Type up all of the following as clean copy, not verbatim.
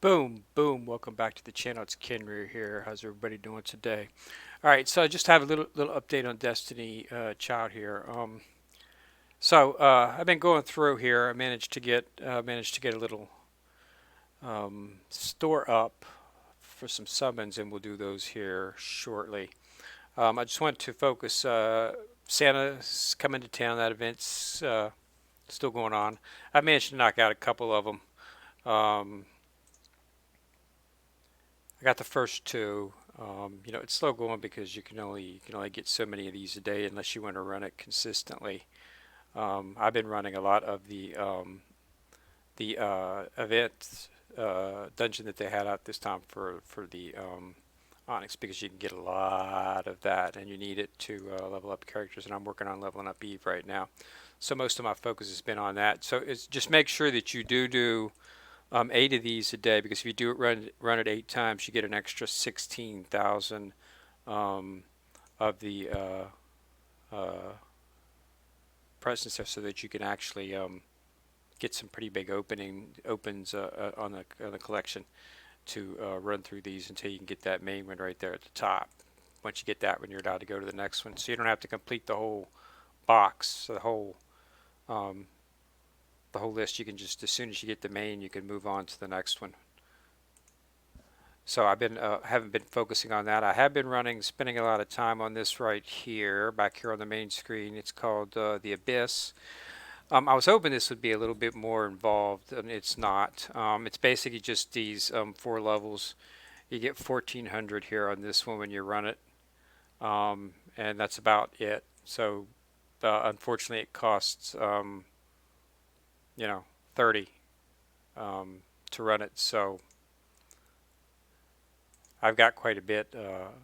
Boom, boom. Welcome back to the channel. It's Ken Rear here. How's everybody doing today? All right, so I just have a little update on Destiny Child here. I've been going through here. I managed to get a little store up for some summons, and we'll do those here shortly. I just want to focus. Santa's coming to town. That event's still going on. I managed to knock out a couple of them. Um, I got the first two. It's slow going because you can only get so many of these a day unless you want to run it consistently. I've been running a lot of the event dungeon that they had out this time for the Onyx because you can get a lot of that and you need it to level up characters. And I'm working on leveling up Eve right now, so most of my focus has been on that. So it's just make sure that you do 8 of these a day, because if you do it run it 8 times, you get an extra 16,000 um, of the presents there, so that you can actually get some pretty big opens on the collection to run through these until you can get that main one right there at the top. Once you get that one, you're allowed to go to the next one, so you don't have to complete the whole box, um, the whole list. You can just, as soon as you get the main, you can move on to the next one. So I've been haven't been focusing on that. I have been spending a lot of time on this right here, back here on the main screen. It's called the Abyss. I was hoping this would be a little bit more involved, and it's not. It's basically just these 4 levels. You get 1,400 here on this one when you run it, and that's about it. So unfortunately, it costs 30 to run it. So I've got quite a bit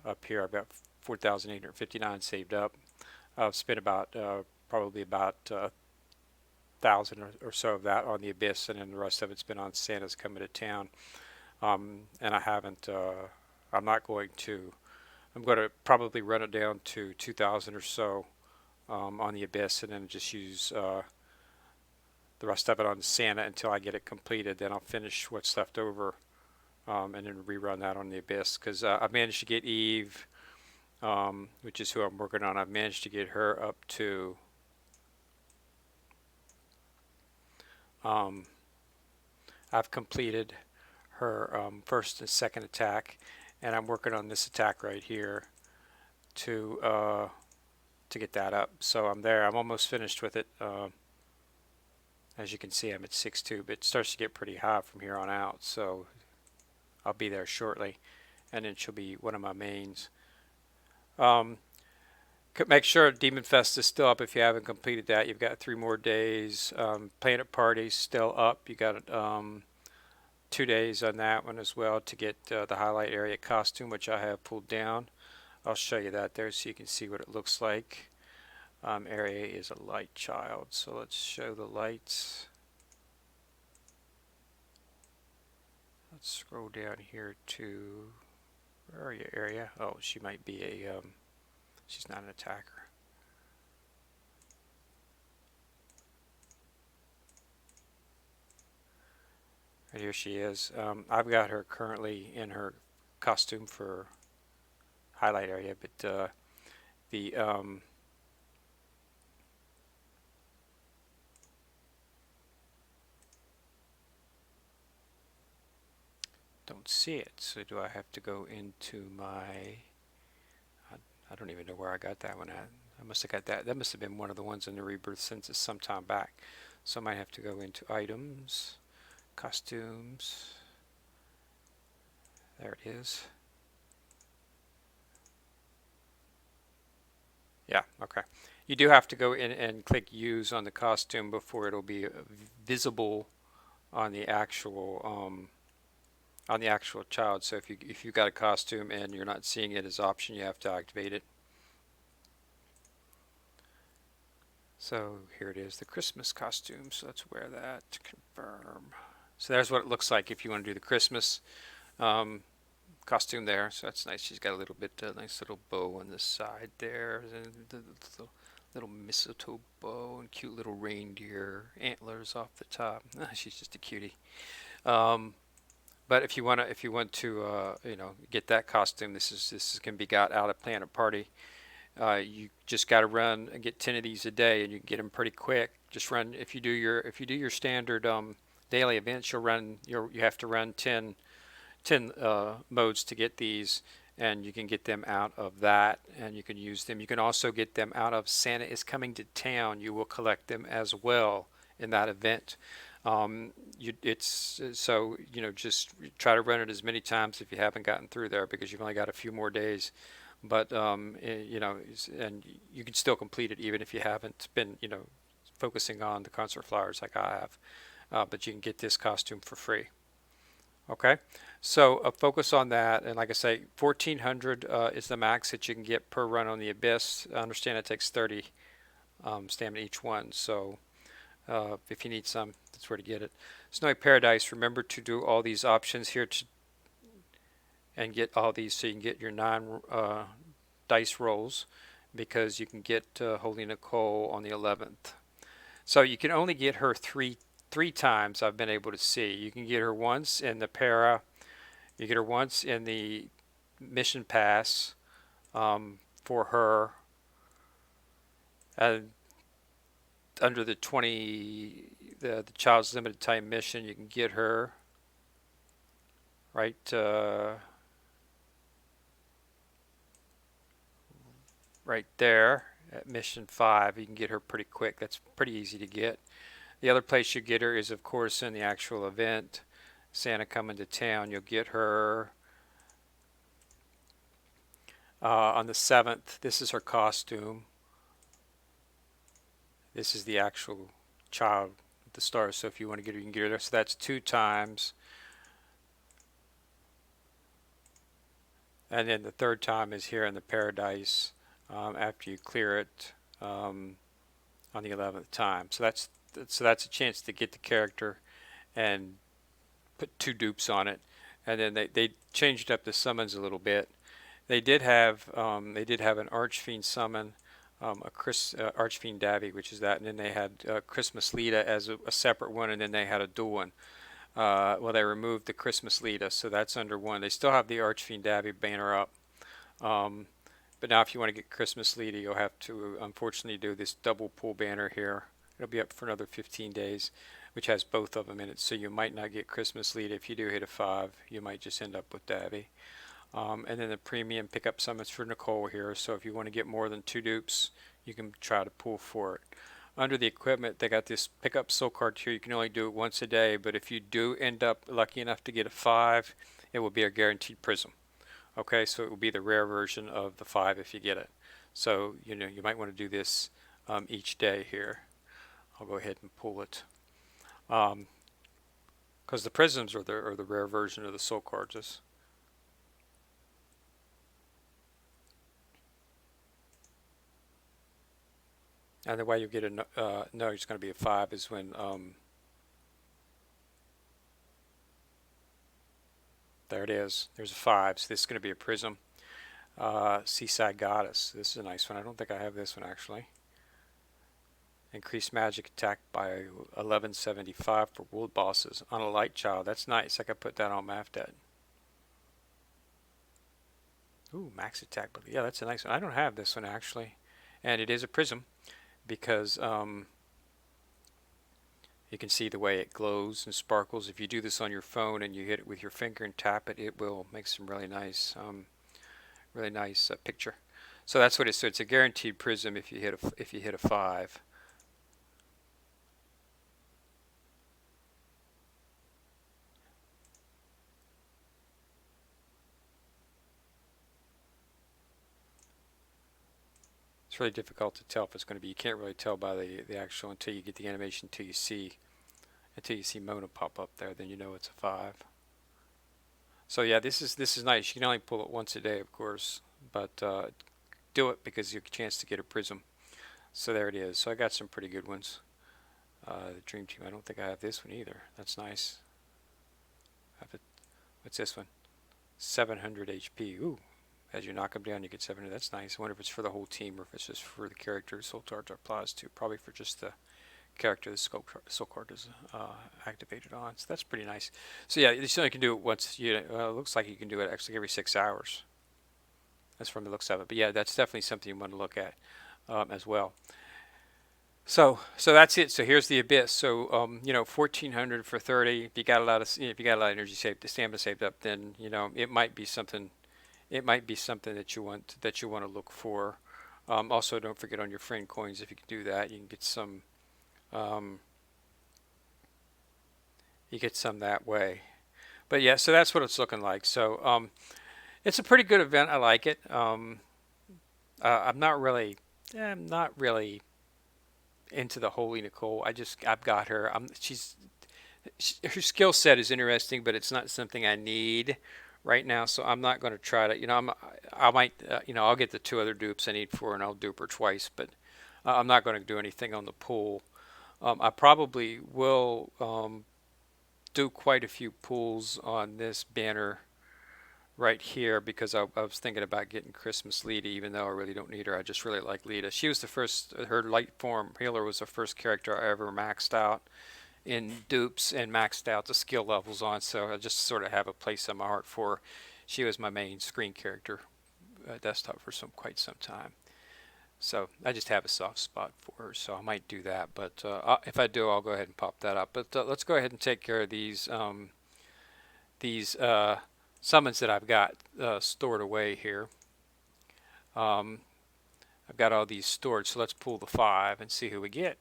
up here. I've got 4,859 saved up. I've spent about probably about 1,000 or so of that on the Abyss, and then the rest of it's been on Santa's Coming to Town. And I haven't. I'm not going to. I'm going to probably run it down to 2,000 or so on the Abyss, and then just use the rest of it on Santa until I get it completed. Then I'll finish what's left over, and then rerun that on the Abyss, because I've managed to get Eve, which is who I'm working on. I've managed to get her up to I've completed her first and second attack, and I'm working on this attack right here to get that up. So I'm there. I'm almost finished with it. As you can see, I'm at 6.2, but it starts to get pretty high from here on out. So I'll be there shortly, and then she'll be one of my mains. Make sure Demon Fest is still up if you haven't completed that. You've got 3 more days. Planet Party's still up. You got 2 days on that one as well to get the highlight area costume, which I have pulled down. I'll show you that there so you can see what it looks like. Area is a light child, so let's show the lights. Let's scroll down here to, where are you, area? Oh, she might be a she's not an attacker. Right here she is. I've got her currently in her costume for highlight area, but the don't see it. So do I have to go into my, I don't even know where I got that one at. I must have got that. That must have been one of the ones in the Rebirth Census sometime back. So I might have to go into items, costumes. There it is. Yeah, okay. You do have to go in and click use on the costume before it'll be visible on the actual child. So if you've got a costume and you're not seeing it as option, you have to activate it. So here it is, the Christmas costume. So let's wear that to confirm. So there's what it looks like if you want to do the Christmas costume there. So that's nice. She's got a little bit, nice little bow on the side there, and the little mistletoe bow and cute little reindeer antlers off the top. She's just a cutie. But if you want to you know, get that costume, this can be got out at Planet Party. You just got to run and get 10 of these a day, and you can get them pretty quick. Just run if you do your standard daily events, you have to run 10 modes to get these, and you can get them out of that, and you can use them. You can also get them out of Santa is Coming to Town. You will collect them as well in that event. It's so, you know, just try to run it as many times if you haven't gotten through there, because you've only got a few more days. But you know, and you can still complete it even if you haven't been, you know, focusing on the concert flyers like I have. But you can get this costume for free. Okay, so focus on that, and like I say, 1400 is the max that you can get per run on the Abyss. I understand it takes 30 stamina each one, so if you need some, that's where to get it. Snowy Paradise, remember to do all these options here and get all these so you can get your 9 dice rolls, because you can get Holy Nicole on the 11th. So you can only get her three times I've been able to see. You can get her once in the para, you get her once in the mission pass for her, and under the the child's limited time mission, you can get her right right there at mission 5. You can get her pretty quick. That's pretty easy to get. The other place you get her is, of course, in the actual event, Santa Coming to Town. You'll get her on the 7th. This is her costume. This is the actual child with the stars. So if you want to get her, you can get her there. So that's 2 times. And then the 3rd time is here in the Paradise after you clear it on the 11th time. So that's a chance to get the character and put 2 dupes on it. And then they changed up the summons a little bit. They did have an Archfiend summon, Archfiend Davy, which is that, and then they had Christmas Lita as a separate one, and then they had a dual one. Well, they removed the Christmas Lita, so that's under one. They still have the Archfiend Davy banner up. But now if you want to get Christmas Lita, you'll have to unfortunately do this double pull banner here. It'll be up for another 15 days, which has both of them in it. So you might not get Christmas Lita. If you do hit a 5, you might just end up with Davy. And then the premium pickup summons for Nicole here. So if you want to get more than 2 dupes, you can try to pull for it. Under the equipment, they got this pickup soul card here. You can only do it once a day, but if you do end up lucky enough to get a 5, it will be a guaranteed prism. Okay, so it will be the rare version of the 5 if you get it. So, you know, you might want to do this each day here. I'll go ahead and pull it. Because the prisms are the rare version of the soul cards. And the way you get a no, it's going to be a 5 is when there it is. There's a 5. So this is going to be a prism. Seaside Goddess. This is a nice one. I don't think I have this one actually. Increased magic attack by 1175 for world bosses on a light child. That's nice. I could put that on Mafdet. Ooh, max attack. Yeah, that's a nice one. I don't have this one actually. And it is a prism, because you can see the way it glows and sparkles. If you do this on your phone and you hit it with your finger and tap it, it will make some really nice picture. So that's what it is. So it's a guaranteed prism if you hit a 5. It's really difficult to tell if it's going to be. You can't really tell by the actual until you get the animation, until you see Mona pop up there, then you know it's a 5. So yeah, this is nice. You can only pull it once a day, of course, but do it because you have a chance to get a prism. So there it is. So I got some pretty good ones. The Dream Team. I don't think I have this one either. That's nice. What's this one? 700 HP. Ooh. As you knock them down, you get 700. That's nice. I wonder if it's for the whole team or if it's just for the character Soul Carta applies to. Probably for just the character the Soul Carta is activated on. So that's pretty nice. So yeah, you only can do it once. Looks like you can do it actually every 6 hours. That's from the looks of it. But yeah, that's definitely something you want to look at as well. So that's it. So here's the abyss. So 1400 for 30. If you got a lot of if you got a lot of energy saved, stamina saved up, then it might be something. It might be something that you want to look for. Also, don't forget on your friend coins. If you can do that, you can get some. Um, you get some that way. But yeah, so that's what it's looking like. So it's a pretty good event. I like it. I'm not really. I'm not really into the Holy Nicole. I've got her. Her skill set is interesting, but it's not something I need right now. So I'm not going to try to. I might. I'll get the two other dupes I need for, and I'll dupe her twice. But I'm not going to do anything on the pool. I probably will do quite a few pulls on this banner right here because I was thinking about getting Christmas Lita, even though I really don't need her. I just really like Lita. She was the first. Her light form healer was the first character I ever maxed out in dupes and maxed out the skill levels on, so I just sort of have a place in my heart for her. She was my main screen character desktop for quite some time. So I just have a soft spot for her, so I might do that. But if I do, I'll go ahead and pop that up. But let's go ahead and take care of these summons that I've got stored away here. I've got all these stored, so let's pull the 5 and see who we get.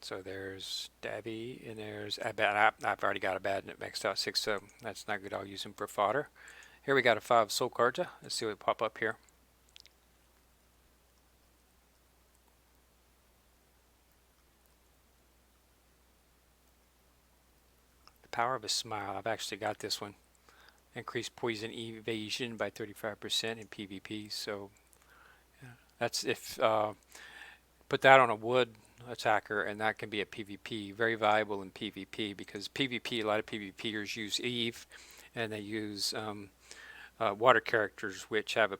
So there's Dabby, and there's Abad. I've already got Abad maxed out 6, so that's not good. I'll use him for fodder. Here we got a 5 Soul Carta. Let's see what pop up here. The Power of a Smile. I've actually got this one. Increased poison evasion by 35% in PvP. So yeah, that's if put that on a wood attacker, and that can be a PvP. Very valuable in PvP because PvP, a lot of PvPers use Eve, and they use water characters, which have a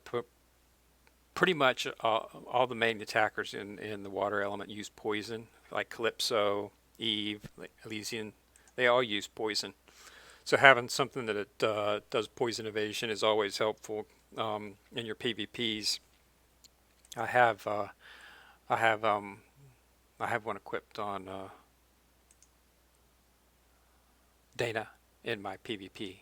pretty much all the main attackers in the water element use poison, like Calypso, Eve, like Elysian. They all use poison. So having something that does poison evasion is always helpful in your PvPs. I have I have I have one equipped on Dana in my PvP.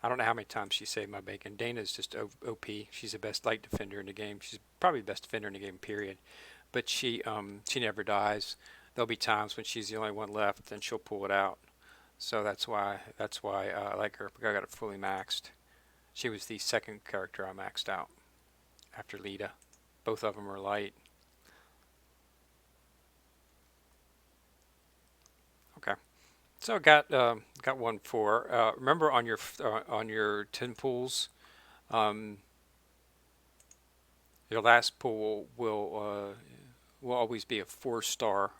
I don't know how many times she saved my bacon. Dana's just OP. She's the best light defender in the game. She's probably the best defender in the game, period. But she never dies. There'll be times when she's the only one left, and she'll pull it out. So that's why I like her. Because I got it fully maxed. She was the second character I maxed out after Lita. Both of them are light. Okay. So I got one for. Remember on your 10 pools, um, your last pool will always be a 4-star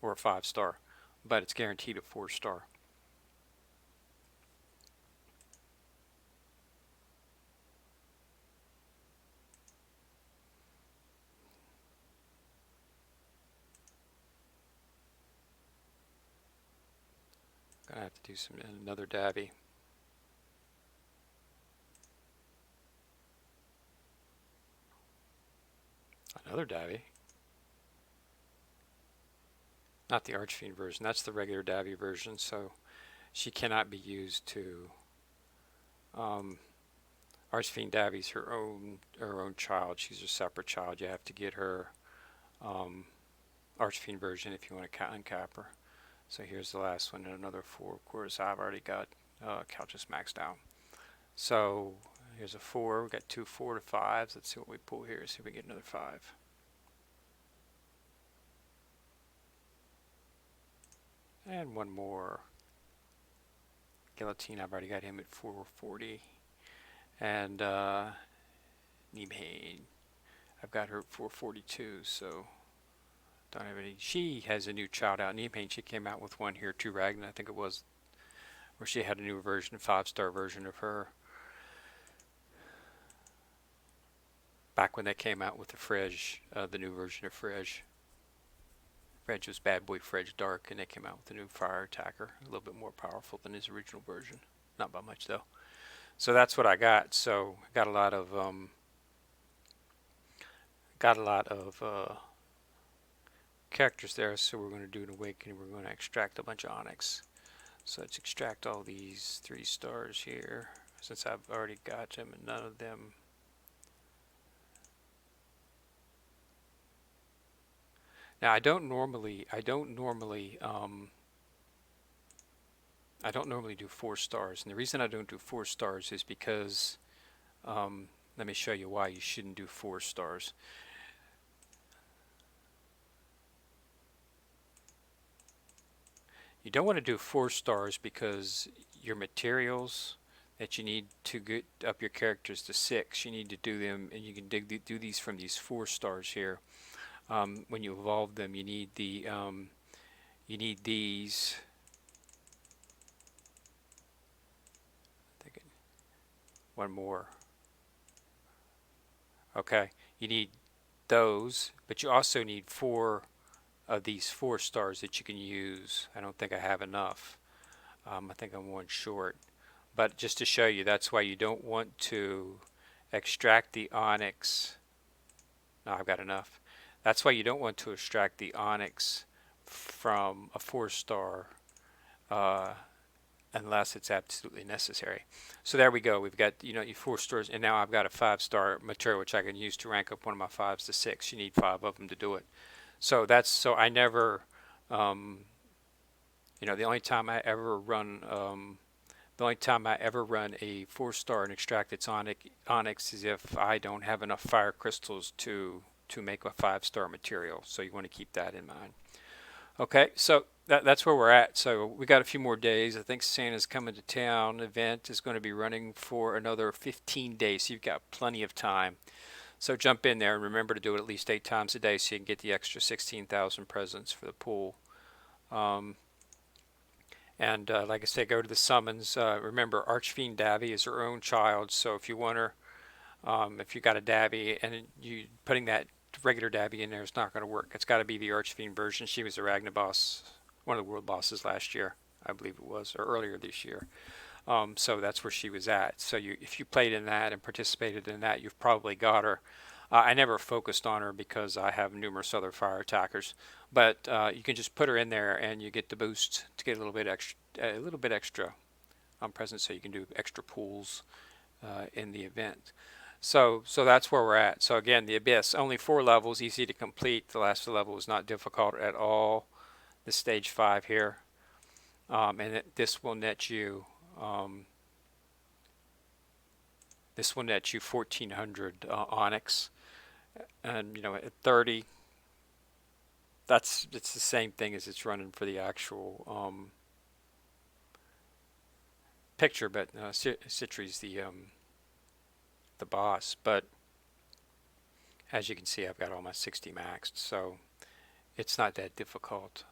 or a 5-star, but it's guaranteed a 4-star. Gonna have to do another Davy. Another Davy. Not the Archfiend version. That's the regular Davy version. So she cannot be used to. Archfiend Davy's her own child. She's a separate child. You have to get her Archfiend version if you want to uncap her. So here's the last one, and another 4. Of course, I've already got couches maxed out. So here's a 4. We've got 2 4 to 5s. Let's see what we pull here. See if we get another 5. And one more. Guillotine, I've already got him at 440. And Nimhain, I've got her at 442, so don't have any. She has a new child out. Nimhain, she came out with one here too, Ragnar, I think it was where she had a new version, 5-star version of her, back when they came out with the Fredge, the new version of Fredge. Fredge was Bad Boy Fredge Dark, and they came out with a new fire attacker, a little bit more powerful than his original version. Not by much though. So that's what I got. So got a lot of characters there. So we're going to do an awakening. We're going to extract a bunch of onyx. So let's extract all these 3 stars here, since I've already got them, and none of them. Now I don't normally do 4 stars, and the reason I don't do 4 stars is because let me show you why you shouldn't do 4 stars. You don't want to do 4 stars because your materials that you need to get up your characters to 6, you need to do them, and you can do these from these 4 stars here. When you evolve them, you need the you need these. One more. Okay, you need those, but you also need 4 of these 4 stars that you can use. I don't think I have enough. I think I'm one short. But just to show you, that's why you don't want to extract the onyx. No, I've got enough. That's why you don't want to extract the onyx from a 4-star unless it's absolutely necessary. So there we go. We've got, your 4 stars, and now I've got a 5-star material which I can use to rank up one of my 5s to 6. You need 5 of them to do it. So I never, the only time I ever run a 4-star and extract its onyx is if I don't have enough fire crystals to make a 5-star material. So you want to keep that in mind. Okay, so that's where we're at. So we got a few more days. I think Santa's Coming to Town event is going to be running for another 15 days. So you've got plenty of time. So jump in there and remember to do it at least 8 times a day so you can get the extra 16,000 presents for the pool. Like I said, go to the summons. Remember, Archfiend Davy is her own child. So if you want her, if you got a Davy and you putting that regular Davy in there is not going to work. It's got to be the Archfiend version. She was a Ragnar boss, one of the world bosses last year, I believe it was, or earlier this year. So that's where she was at. So if you played in that and participated in that, you've probably got her. I never focused on her because I have numerous other fire attackers, but you can just put her in there and you get the boost to get a little bit extra presents, so you can do extra pools in the event. So that's where we're at. So again, the Abyss, only 4 levels, easy to complete. The last level was not difficult at all. The stage 5 here, and this will net you. This will net you 1,400 onyx, and at 30, it's the same thing as it's running for the actual picture, but Citri's the boss. But as you can see, I've got all my 60 maxed, so it's not that difficult.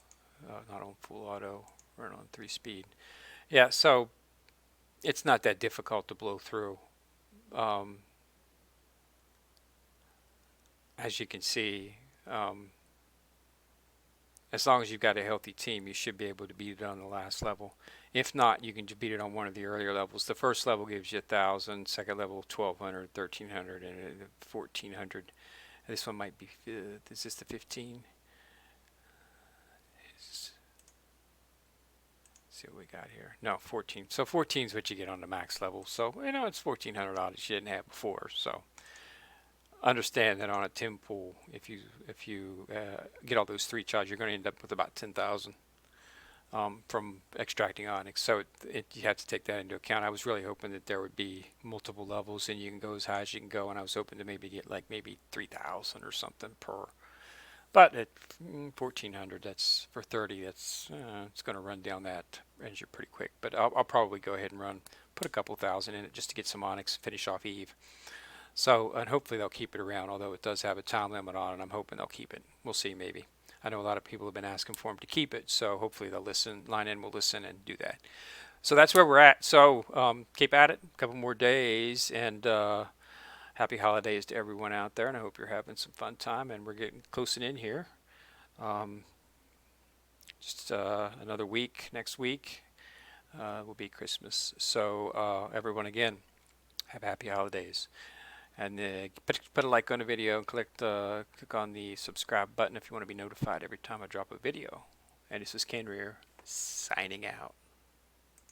Not on full auto, or on 3 speed. Yeah, so it's not that difficult to blow through. As you can see, as long as you've got a healthy team, you should be able to beat it on the last level. If not, you can beat it on one of the earlier levels. The first level gives you 1,000, second level 1,200, 1,300, and 1,400. This one might be, is this the 15? See what we got here. No, 14. So 14 is what you get on the max level. So, it's 1,400 odds you didn't have before. So understand that on a Tim pool, if you get all those 3 charges, you're going to end up with about 10,000 from extracting onyx. So you have to take that into account. I was really hoping that there would be multiple levels and you can go as high as you can go, and I was hoping to maybe get maybe 3,000 or something per. But at 1,400, that's for 30. That's it's going to run down that engine pretty quick. But I'll probably go ahead and put a couple thousand in it just to get some onyx, finish off Eve. So, and hopefully they'll keep it around, although it does have a time limit on it. I'm hoping they'll keep it. We'll see, maybe. I know a lot of people have been asking for them to keep it, so hopefully they'll listen. Line N will listen and do that. So that's where we're at. So keep at it. A couple more days, and happy holidays to everyone out there. And I hope you're having some fun time. And we're getting closing in here. Um, just another week. Next week will be Christmas. So everyone, again, have happy holidays. And put a like on the video and click on the subscribe button if you want to be notified every time I drop a video. And this is Ken Rear signing out.